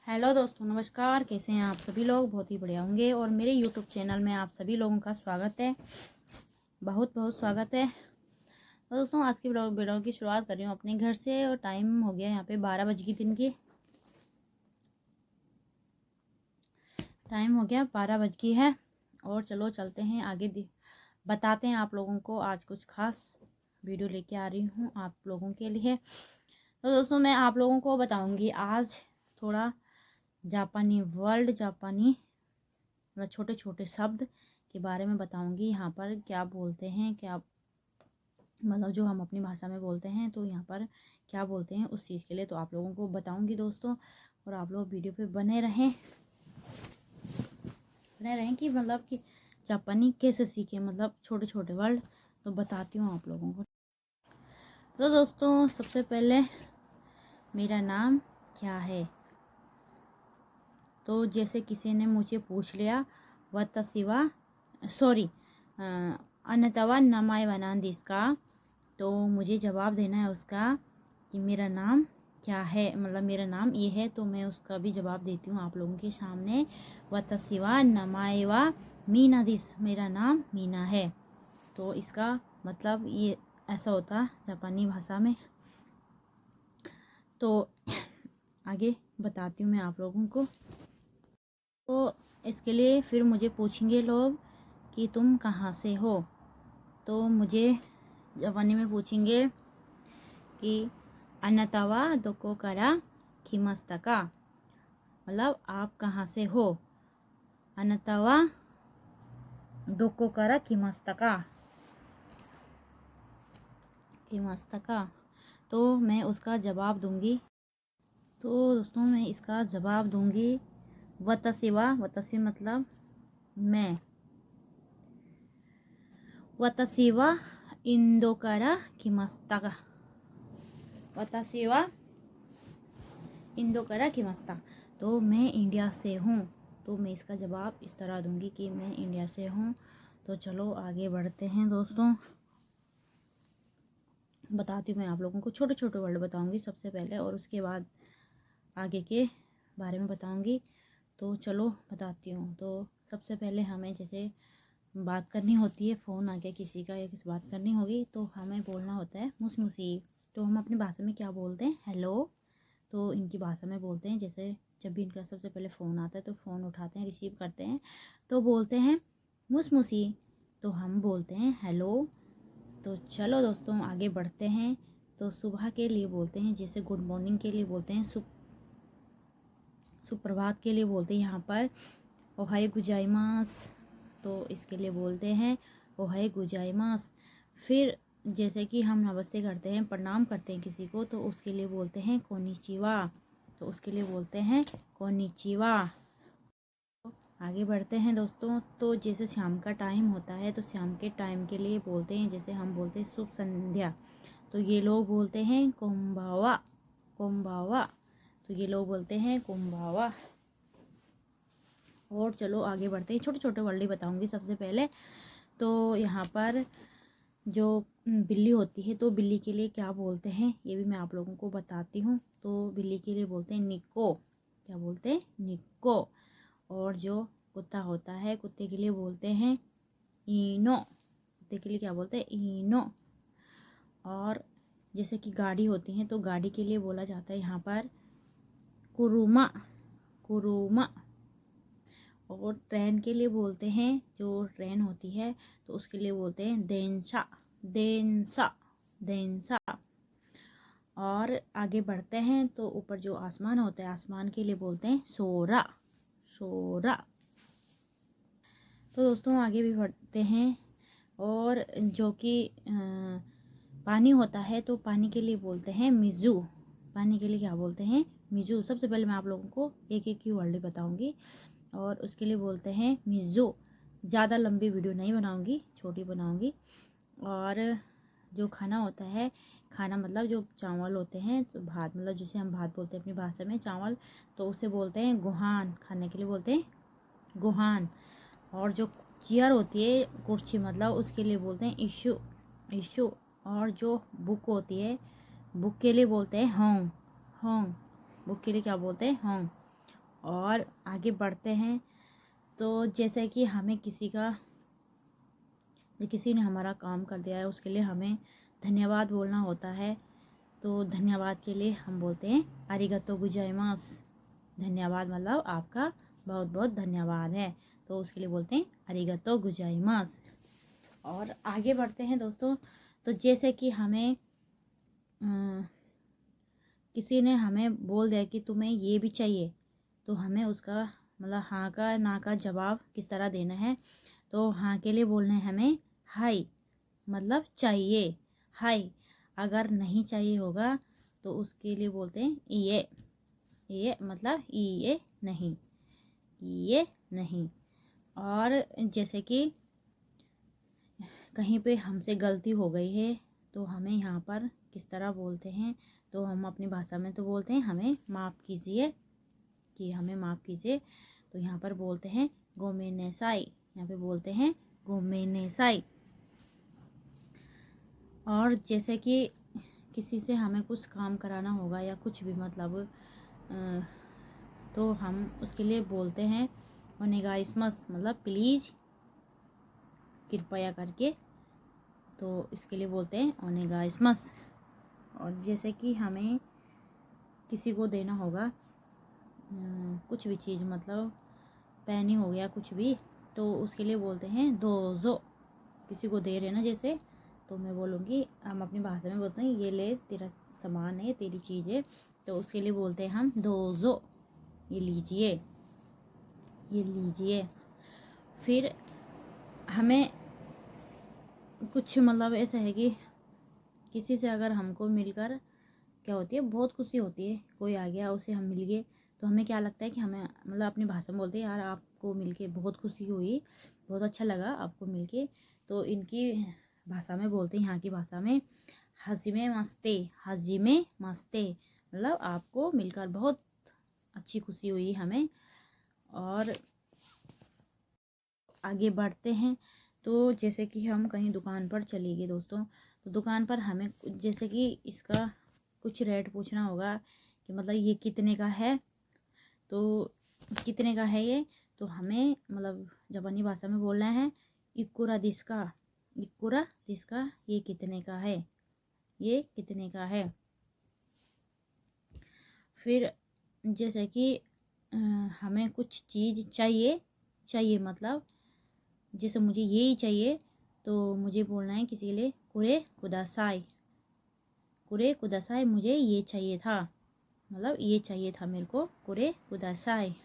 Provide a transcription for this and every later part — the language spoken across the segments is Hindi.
हेलो दोस्तों, नमस्कार। कैसे हैं आप सभी लोग? बहुत ही बढ़िया होंगे। और मेरे यूट्यूब चैनल में आप सभी लोगों का स्वागत है, बहुत बहुत स्वागत है। तो दोस्तों, आज की वीडियो की शुरुआत कर रही हूँ अपने घर से। और टाइम हो गया यहाँ पे 12 बज गई दिन की। टाइम हो गया 12 बज गई है। और चलो चलते हैं आगे, बताते हैं आप लोगों को। आज कुछ खास वीडियो लेके आ रही हूँ आप लोगों के लिए। तो दोस्तों, मैं आप लोगों को बताऊँगी आज थोड़ा जापानी मतलब छोटे छोटे शब्द के बारे में बताऊंगी। यहाँ पर क्या बोलते हैं, क्या मतलब जो हम अपनी भाषा में बोलते हैं तो यहाँ पर क्या बोलते हैं उस चीज़ के लिए तो आप लोगों को बताऊंगी दोस्तों। और आप लोग वीडियो पे बने रहें कि मतलब कि जापानी कैसे सीखे, मतलब छोटे छोटे वर्ड तो बताती हूँ आप लोगों को। तो दोस्तों, सबसे पहले मेरा नाम क्या है। तो जैसे किसी ने मुझे पूछ लिया वतसिवा सॉरी अनतवा नमाय वनान दिसका, तो मुझे जवाब देना है उसका कि मेरा नाम क्या है, मतलब मेरा नाम ये है। तो मैं उसका भी जवाब देती हूँ आप लोगों के सामने। वतसिवा नमाएवा मीना दिस, मेरा नाम मीना है। तो इसका मतलब ये ऐसा होता जापानी भाषा में। तो आगे बताती हूँ मैं आप लोगों को। तो इसके लिए फिर मुझे पूछेंगे लोग कि तुम कहाँ से हो। तो मुझे जापानी में पूछेंगे कि अनतावा दोको करा किमास्ता का, मतलब आप कहाँ से हो। अनतावा दोको करा किमास्ता का, तो मैं उसका जवाब दूंगी। तो दोस्तों, मैं इसका जवाब दूंगी वतसी मतलब मैं। वतसी वा इंदो करा किमास्ता का, वतसी वा इंदो करा किमास्ता, तो मैं इंडिया से हूँ। तो मैं इसका जवाब इस तरह दूंगी कि मैं इंडिया से हूँ। तो चलो आगे बढ़ते हैं दोस्तों। बताती हूँ मैं आप लोगों को, छोटे छोटे वर्ड बताऊंगी सबसे पहले और उसके बाद आगे के बारे में बताऊंगी। तो चलो बताती हूँ। तो सबसे पहले हमें जैसे बात करनी होती है, फ़ोन आ गया किसी का या किसी बात करनी होगी तो हमें बोलना होता है मुसमुसी। तो हम अपनी भाषा में क्या बोलते हैं, हेलो। तो इनकी भाषा में बोलते हैं, जैसे जब भी इनका सबसे पहले फ़ोन आता है तो फ़ोन उठाते हैं, रिसीव करते हैं तो बोलते हैं मुसमुसी। तो हम बोलते हैं हेलो। तो चलो दोस्तों आगे बढ़ते हैं। तो सुबह के लिए बोलते हैं, जैसे गुड मॉर्निंग के लिए बोलते हैं, सुप्रभात के लिए बोलते हैं यहाँ पर ओहायो गुजाइमास। तो इसके लिए बोलते हैं ओहायो गुजाइमास। फिर जैसे कि हम नमस्ते करते हैं, प्रणाम करते हैं किसी को, तो उसके लिए बोलते हैं कोनिचिवा। तो उसके लिए बोलते हैं कोनिचिवा। आगे बढ़ते हैं दोस्तों। तो जैसे शाम का टाइम होता है तो शाम के टाइम के लिए बोलते हैं, जैसे हम बोलते हैं शुभ संध्या, तो ये लोग बोलते हैं कोम्बावा। कोम्बावा, तो ये लोग बोलते हैं कोम्बावा। और चलो आगे बढ़ते हैं, छोटे छोटे वर्ड ही बताऊंगी सबसे पहले। तो यहाँ पर जो बिल्ली होती है तो बिल्ली के लिए क्या बोलते हैं ये भी मैं आप लोगों को बताती हूँ। तो बिल्ली के लिए बोलते हैं निको। क्या बोलते हैं, निको। और जो कुत्ता होता है, कुत्ते के लिए बोलते हैं इनो। कुत्ते के लिए क्या बोलते हैं, इनो। और जैसे कि गाड़ी होती है तो गाड़ी के लिए बोला जाता है यहाँ पर कुरुमा। कुरुमा। और ट्रेन के लिए बोलते हैं, जो ट्रेन होती है तो उसके लिए बोलते हैं देंसा। देंसा, देंसा। और आगे बढ़ते हैं तो ऊपर जो आसमान होता है, आसमान के लिए बोलते हैं सोरा। सोरा। तो दोस्तों आगे भी बढ़ते हैं। और जो कि पानी होता है तो पानी के लिए बोलते हैं मिजू। पानी के लिए क्या बोलते हैं, मिजू। सबसे पहले मैं आप लोगों को एक एक की वर्ड बताऊंगी और उसके लिए बोलते हैं मिजू। ज़्यादा लंबी वीडियो नहीं बनाऊंगी, छोटी बनाऊंगी। और जो खाना होता है, खाना मतलब जो चावल होते हैं, तो भात मतलब जिसे हम भात बोलते हैं अपनी भाषा में, चावल, तो उसे बोलते हैं गुहान। खाने के लिए बोलते हैं गुहान। और जो चेयर होती है, कुर्सी मतलब, उसके लिए बोलते हैं इशू। इशू। और जो बुक होती है, बुक के लिए बोलते हैं होंग। होंग। बुक के लिए क्या बोलते हैं, होंग। और आगे बढ़ते हैं। तो जैसे कि हमें किसी ने हमारा काम कर दिया है, उसके लिए हमें धन्यवाद बोलना होता है। तो धन्यवाद के लिए हम बोलते हैं आरिगातो गोजाइमास। धन्यवाद मतलब आपका बहुत बहुत धन्यवाद है, तो उसके लिए बोलते हैं आरिगातो गोजाइमास। और आगे बढ़ते हैं दोस्तों। तो जैसे कि हमें किसी ने हमें बोल दिया कि तुम्हें ये भी चाहिए, तो हमें उसका मतलब हाँ का ना का जवाब किस तरह देना है। तो हाँ के लिए बोलना है हमें हाई, मतलब चाहिए, हाई। अगर नहीं चाहिए होगा तो उसके लिए बोलते हैं ये मतलब ये नहीं, ये नहीं। और जैसे कि कहीं पे हमसे गलती हो गई है तो हमें यहाँ पर किस तरह बोलते हैं। तो हम अपनी भाषा में तो बोलते हैं हमें माफ़ कीजिए, कि हमें माफ़ कीजिए। तो यहाँ पर बोलते हैं गोमेनेसाई, यहाँ पे बोलते हैं गोमेनेसाई। और जैसे कि किसी से हमें कुछ काम कराना होगा या कुछ भी मतलब तो हम उसके लिए बोलते हैं ओनेगाइसमस, मतलब प्लीज़, कृपया करके। तो इसके लिए बोलते हैं ओनेगाइसमस। और जैसे कि हमें किसी को देना होगा कुछ भी चीज़, मतलब पेन ही हो गया कुछ भी, तो उसके लिए बोलते हैं दोजो। किसी को दे रहे ना जैसे, तो मैं बोलूँगी, हम अपनी भाषा में बोलते हैं ये ले तेरा सामान है, तेरी चीज़ है, तो उसके लिए बोलते हैं हम दोजो, ये लीजिए, ये लीजिए। फिर हमें कुछ मतलब ऐसा है कि किसी से अगर हमको मिलकर क्या होती है, बहुत खुशी होती है। कोई आ गया, उसे हम मिल गए, तो हमें क्या लगता है कि हमें मतलब अपनी भाषा में बोलते हैं यार आपको मिलके बहुत खुशी हुई, बहुत अच्छा लगा आपको मिलके। तो इनकी भाषा में बोलते हैं, यहाँ की भाषा में हाजिमे मस्ते, हाजिमे मस्ते, मतलब आपको मिलकर बहुत अच्छी खुशी हुई हमें। और आगे बढ़ते हैं। तो जैसे कि हम कहीं दुकान पर चले गए दोस्तों, तो दुकान पर हमें जैसे कि इसका कुछ रेट पूछना होगा कि मतलब ये कितने का है, तो कितने का है ये, तो हमें मतलब जापानी भाषा में बोलना है इकुरा दिस्का, इकुरा दिस्का, ये कितने का है, ये कितने का है। फिर जैसे कि हमें कुछ चीज़ चाहिए मतलब जैसे मुझे ये ही चाहिए, तो मुझे बोलना है किसी के लिए कुरे कुदासाई, कुरे कुदासाई, मुझे ये चाहिए था, मतलब ये चाहिए था मेरे को, कुरे कुदासाई।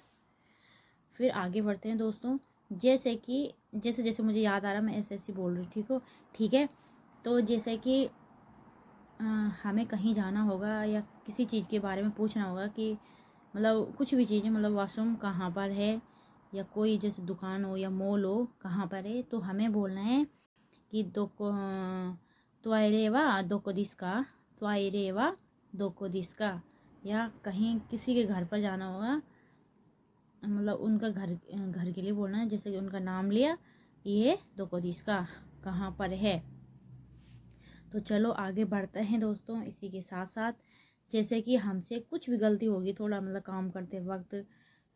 फिर आगे बढ़ते हैं दोस्तों। जैसे कि जैसे जैसे मुझे याद आ रहा मैं ऐसे ऐसे बोल रही, ठीक है। तो जैसे कि हमें कहीं जाना होगा या किसी चीज़ के बारे में पूछना होगा कि मतलब कुछ भी चीज़ है, मतलब वॉशरूम कहाँ पर है, या कोई जैसे दुकान हो या मॉल हो कहाँ पर है, तो हमें बोलना है कि दोको त्वायरेवा दोको दिस्का, त्वायरेवा दोको दिस्का। या कहीं किसी के घर पर जाना होगा, मतलब उनका घर के लिए बोलना है, जैसे कि उनका नाम लिया, ये दोको दिस्का, कहाँ पर है। तो चलो आगे बढ़ते हैं दोस्तों। इसी के साथ साथ जैसे कि हमसे कुछ भी गलती होगी, थोड़ा मतलब काम करते वक्त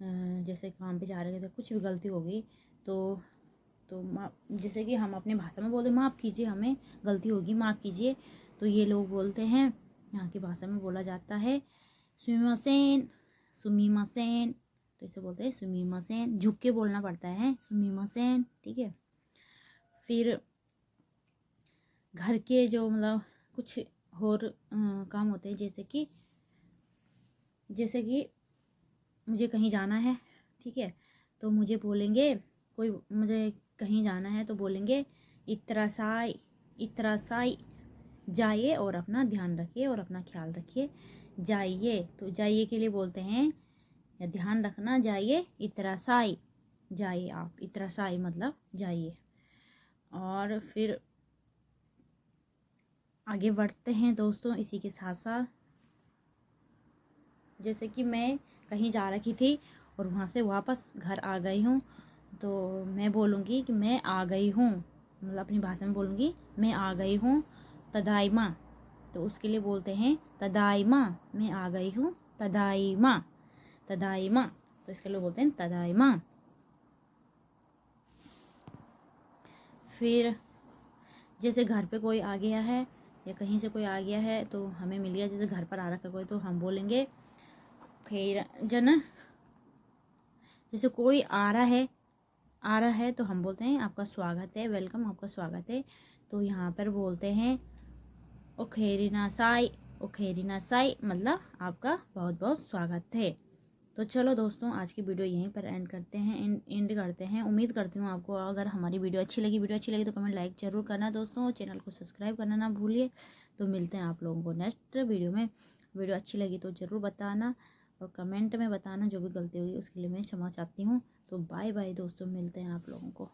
जैसे काम पे जा रहे थे कुछ भी गलती हो गई, तो जैसे कि हम अपनी भाषा में बोलते माफ़ कीजिए, हमें गलती होगी, माफ़ कीजिए। तो ये लोग बोलते हैं, यहाँ की भाषा में बोला जाता है सुमिमासेन, सुमिमासेन। तो इसे बोलते हैं सुमिमासेन, झुक के बोलना पड़ता है सुमिमासेन, ठीक है। फिर घर के जो मतलब कुछ और काम होते हैं, जैसे कि मुझे कहीं जाना है, ठीक है, तो मुझे बोलेंगे, कोई मुझे कहीं जाना है तो बोलेंगे इतरासाई, इतरासाई, जाइए और अपना ध्यान रखिए और अपना ख्याल रखिए, जाइए। तो जाइए के लिए बोलते हैं या ध्यान रखना, जाइए इतरासाई, जाइए आप, इतरासाई मतलब जाइए। और फिर आगे बढ़ते हैं दोस्तों। इसी के साथ साथ जैसे कि मैं कहीं जा रखी थी और वहाँ से वापस घर आ गई हूँ, तो मैं बोलूँगी कि मैं आ गई हूँ, मतलब अपनी भाषा में बोलूँगी मैं आ गई हूँ तदाइमा। तो उसके लिए बोलते हैं तदाइमा, मैं आ गई हूँ तदाइमा, तदाइमा। तो इसके लिए बोलते हैं तदाइमा। फिर जैसे घर पे कोई आ गया है या कहीं से कोई आ गया है तो हमें मिल गया, जैसे घर पर आ रखा कोई, तो हम बोलेंगे खैर जन। जैसे कोई आ रहा है तो हम बोलते हैं आपका स्वागत है, वेलकम, आपका स्वागत है। तो यहाँ पर बोलते हैं ओ खैरिना साई, ओ खैरिना साई, मतलब आपका बहुत बहुत स्वागत है। तो चलो दोस्तों, आज की वीडियो यहीं पर एंड करते हैं, एंड करते हैं। उम्मीद करती हूँ आपको अगर हमारी वीडियो अच्छी लगी तो कमेंट लाइक ज़रूर करना दोस्तों, चैनल को सब्सक्राइब करना ना भूलिए। तो मिलते हैं आप लोगों को नेक्स्ट वीडियो में। वीडियो अच्छी लगी तो ज़रूर बताना और कमेंट में बताना, जो भी गलती होगी उसके लिए मैं क्षमा चाहती हूँ। तो बाय बाय दोस्तों, मिलते हैं आप लोगों को।